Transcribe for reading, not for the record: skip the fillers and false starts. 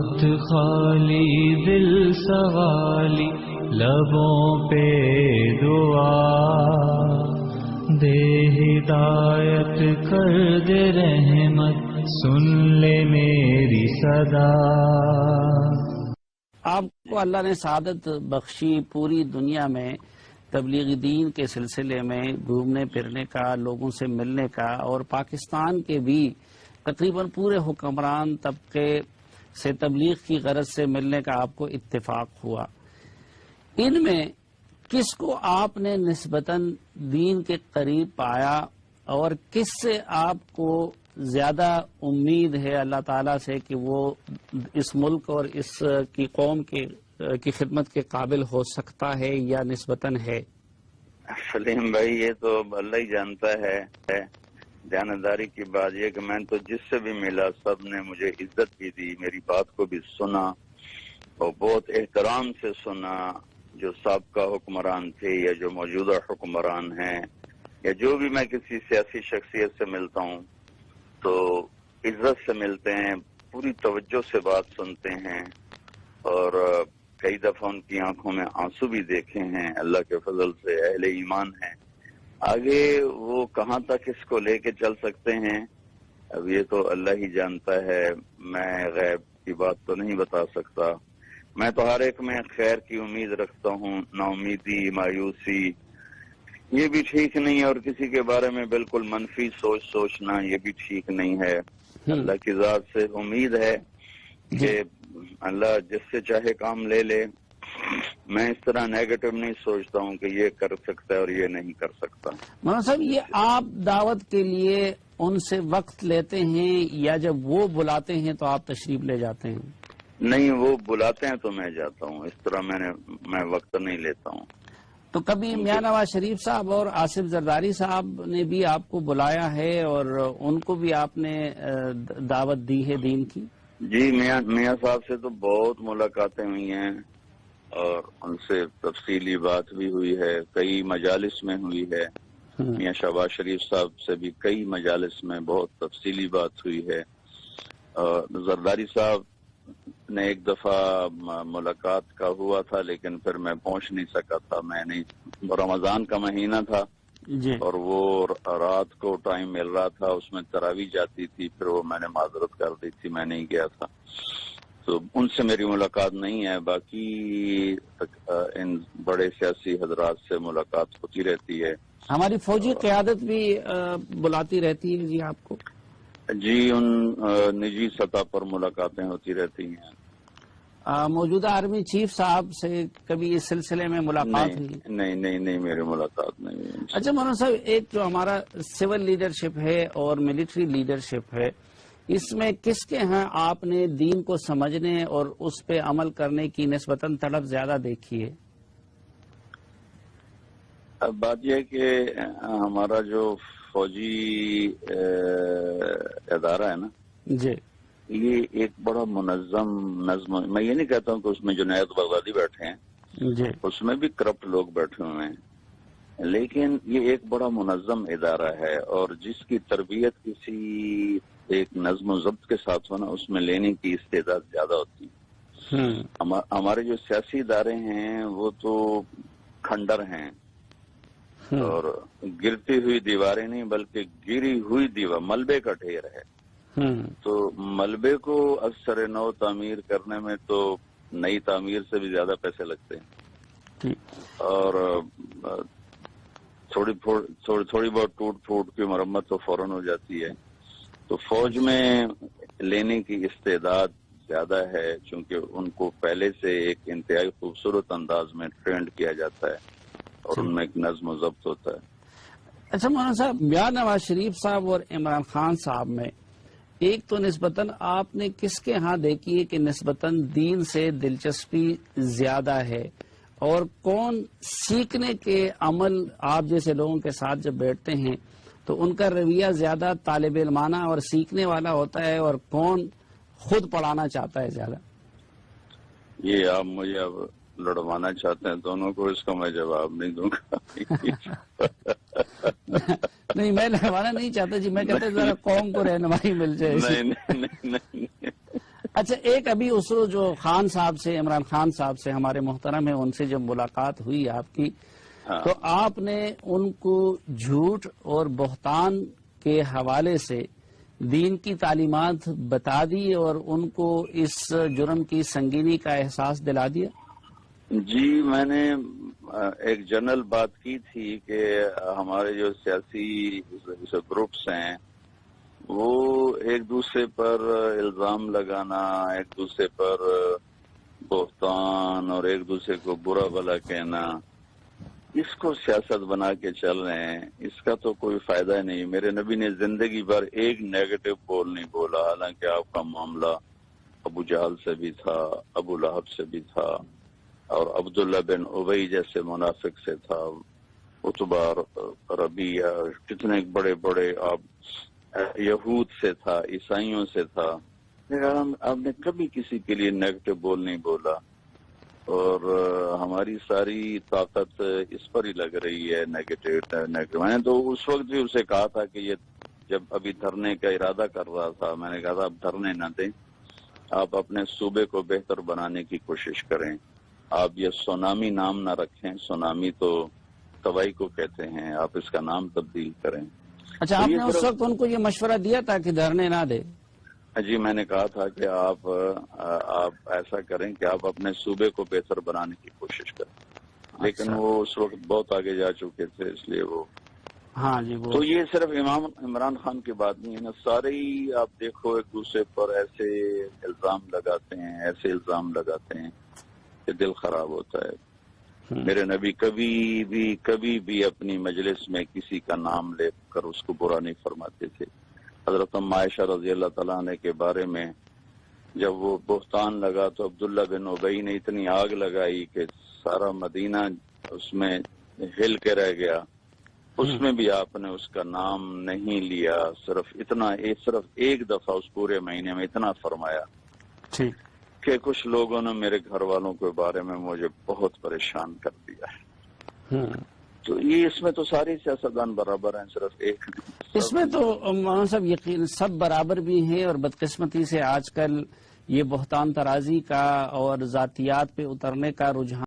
وقت خالی دل سوالی لبوں پہ دعا دے، ہدایت کر دے رحمت، سن لے میری صدا۔ آپ کو اللہ نے سعادت بخشی پوری دنیا میں تبلیغ دین کے سلسلے میں گھومنے پھرنے کا، لوگوں سے ملنے کا، اور پاکستان کے بھی تقریباً پورے حکمران طبقے سے تبلیغ کی غرض سے ملنے کا آپ کو اتفاق ہوا۔ ان میں کس کو آپ نے نسبتاً دین کے قریب پایا اور کس سے آپ کو زیادہ امید ہے اللہ تعالیٰ سے کہ وہ اس ملک اور اس کی قوم کی خدمت کے قابل ہو سکتا ہے یا نسبتاً ہے؟ سلیم بھائی، یہ تو اللہ ہی جانتا ہے۔ دیانتداری کی بات یہ کہ میں تو جس سے بھی ملا سب نے مجھے عزت بھی دی، میری بات کو بھی سنا اور بہت احترام سے سنا۔ جو سابقہ حکمران تھے یا جو موجودہ حکمران ہیں یا جو بھی میں کسی سیاسی شخصیت سے ملتا ہوں تو عزت سے ملتے ہیں، پوری توجہ سے بات سنتے ہیں، اور کئی دفعہ ان کی آنکھوں میں آنسو بھی دیکھے ہیں۔ اللہ کے فضل سے اہل ایمان ہیں، آگے وہ کہاں تک اس کو لے کے چل سکتے ہیں اب یہ تو اللہ ہی جانتا ہے، میں غیب کی بات تو نہیں بتا سکتا۔ میں تو ہر ایک میں خیر کی امید رکھتا ہوں، نا امیدی، مایوسی یہ بھی ٹھیک نہیں ہے، اور کسی کے بارے میں بالکل منفی سوچنا یہ بھی ٹھیک نہیں ہے۔ اللہ کی ذات سے امید ہے کہ اللہ جس سے چاہے کام لے لے۔ میں اس طرح نیگیٹو نہیں سوچتا ہوں کہ یہ کر سکتا ہے اور یہ نہیں کر سکتا۔ مولانا صاحب، یہ آپ دعوت کے لیے ان سے وقت لیتے ہیں یا جب وہ بلاتے ہیں تو آپ تشریف لے جاتے ہیں؟ نہیں، وہ بلاتے ہیں تو میں جاتا ہوں، اس طرح میں وقت نہیں لیتا ہوں۔ تو کبھی میاں نواز شریف صاحب اور آصف زرداری صاحب نے بھی آپ کو بلایا ہے اور ان کو بھی آپ نے دعوت دی ہے دین کی؟ جی، میاں صاحب سے تو بہت ملاقاتیں ہوئی ہیں اور ان سے تفصیلی بات بھی ہوئی ہے، کئی مجالس میں ہوئی ہے۔ میاں شہباز شریف صاحب سے بھی کئی مجالس میں بہت تفصیلی بات ہوئی ہے۔ اور زرداری صاحب نے ایک دفعہ ملاقات کا ہوا تھا لیکن پھر میں پہنچ نہیں سکا تھا، میں نہیں، رمضان کا مہینہ تھا اور وہ رات کو ٹائم مل رہا تھا، اس میں تراویح جاتی تھی، پھر وہ میں نے معذرت کر دی تھی، میں نہیں گیا تھا، تو ان سے میری ملاقات نہیں ہے۔ باقی ان بڑے سیاسی حضرات سے ملاقات ہوتی رہتی ہے۔ ہماری فوجی قیادت بھی بلاتی رہتی ہے جی آپ کو؟ جی، ان نجی سطح پر ملاقاتیں ہوتی رہتی ہیں۔ موجودہ آرمی چیف صاحب سے کبھی اس سلسلے میں ملاقات ہوئی؟ نہیں، میری ملاقات نہیں ہوئی۔ اچھا مولانا صاحب، ایک جو ہمارا سول لیڈرشپ ہے اور ملٹری لیڈرشپ ہے، اس میں کس کے ہاں آپ نے دین کو سمجھنے اور اس پہ عمل کرنے کی نسبتاً طلب زیادہ دیکھی ہے؟ اب بات یہ ہے کہ ہمارا جو فوجی ادارہ ہے نا جی، یہ ایک بڑا منظم نظم، میں یہ نہیں کہتا ہوں کہ اس میں جنید بغدادی بیٹھے ہیں جی، اس میں بھی کرپٹ لوگ بیٹھے ہوئے ہیں، لیکن یہ ایک بڑا منظم ادارہ ہے اور جس کی تربیت کسی ایک نظم و ضبط کے ساتھ ہونا اس میں لینے کی استعداد زیادہ ہوتی ہے۔ ہمارے جو سیاسی ادارے ہیں وہ تو کھنڈر ہیں اور گرتی ہوئی دیواریں نہیں بلکہ گری ہوئی دیوار، ملبے کا ڈھیر ہے، تو ملبے کو اکثر نو تعمیر کرنے میں تو نئی تعمیر سے بھی زیادہ پیسے لگتے ہیں، اور تھوڑی بہت ٹوٹ پھوٹ کی مرمت تو فوراً ہو جاتی ہے۔ تو فوج میں لینے کی استعداد زیادہ ہے چونکہ ان کو پہلے سے ایک انتہائی خوبصورت انداز میں ٹرینڈ کیا جاتا ہے اور ان میں ایک نظم و ضبط ہوتا ہے۔ اچھا مولانا صاحب، میاں نواز شریف صاحب اور عمران خان صاحب میں ایک تو نسبتاً آپ نے کس کے ہاں دیکھی ہے کہ نسبتاً دین سے دلچسپی زیادہ ہے، اور کون سیکھنے کے عمل آپ جیسے لوگوں کے ساتھ جب بیٹھتے ہیں تو ان کا رویہ زیادہ طالب علمانہ اور سیکھنے والا ہوتا ہے، اور کون خود پڑھانا چاہتا ہے زیادہ؟ یہ آپ مجھے اب لڑوانا چاہتے ہیں دونوں کو، اس کا میں جواب نہیں دوں گا۔ نہیں، میں لڑوانا نہیں چاہتا جی، میں کہتا ذرا قوم کو رہنمائی مل جائے۔ نہیں، اچھا، ایک ابھی اس جو خان صاحب سے، عمران خان صاحب سے ہمارے محترم ہیں، ان سے جب ملاقات ہوئی آپ کی ہاں تو آپ نے ان کو جھوٹ اور بہتان کے حوالے سے دین کی تعلیمات بتا دی اور ان کو اس جرم کی سنگینی کا احساس دلا دیا؟ جی، میں نے ایک جنرل بات کی تھی کہ ہمارے جو سیاسی گروپس ہیں وہ ایک دوسرے پر الزام لگانا، ایک دوسرے پر بہتان اور ایک دوسرے کو برا بھلا کہنا، اس کو سیاست بنا کے چل رہے ہیں، اس کا تو کوئی فائدہ ہی نہیں۔ میرے نبی نے زندگی بھر ایک نیگیٹو بول نہیں بولا، حالانکہ آپ کا معاملہ ابو جہل سے بھی تھا، ابو لہب سے بھی تھا، اور عبداللہ بن ابی جیسے منافق سے تھا، عتبہ، ربیعہ، کتنے بڑے بڑے آپ یہود سے تھا، عیسائیوں سے تھا، لیکن آپ نے کبھی کسی کے لیے نیگیٹو بول نہیں بولا، اور ہماری ساری طاقت اس پر ہی لگ رہی ہے نیگیٹو۔ میں نے تو اس وقت بھی اسے کہا تھا کہ یہ جب ابھی دھرنے کا ارادہ کر رہا تھا، میں نے کہا تھا اب دھرنے نہ دیں، آپ اپنے صوبے کو بہتر بنانے کی کوشش کریں، آپ یہ سونامی نام نہ رکھیں، سونامی تو تباہی کو کہتے ہیں، آپ اس کا نام تبدیل کریں۔ اچھا، آپ نے اس وقت ان کو یہ مشورہ دیا تھا کہ دھرنے نہ دے؟ جی، میں نے کہا تھا کہ آپ ایسا کریں کہ آپ اپنے صوبے کو بہتر بنانے کی کوشش کریں، لیکن وہ اس وقت بہت آگے جا چکے تھے، اس لیے وہ ہاں جی، وہ تو یہ صرف عمران خان کی بات نہیں ہے نا، سارے ہی آپ دیکھو ایک دوسرے پر ایسے الزام لگاتے ہیں کہ دل خراب ہوتا ہے۔ میرے نبی کبھی بھی اپنی مجلس میں کسی کا نام لے کر اس کو برا نہیں فرماتے تھے۔ حضرت عائشہ رضی اللہ تعالیٰ عنہ کے بارے میں جب وہ بہتان لگا تو عبداللہ بن ابی نے اتنی آگ لگائی کہ سارا مدینہ اس میں ہل کے رہ گیا، اس میں بھی آپ نے اس کا نام نہیں لیا، صرف ایک دفعہ اس پورے مہینے میں اتنا فرمایا کہ کچھ لوگوں نے میرے گھر والوں کے بارے میں مجھے بہت پریشان کر دیا ہے۔ تو یہ اس میں تو سارے سیاستدان برابر ہیں، صرف ایک اس میں تو مولانا صاحب یقین سب برابر بھی ہیں، اور بدقسمتی سے آج کل یہ بہتان ترازی کا اور ذاتیات پہ اترنے کا رجحان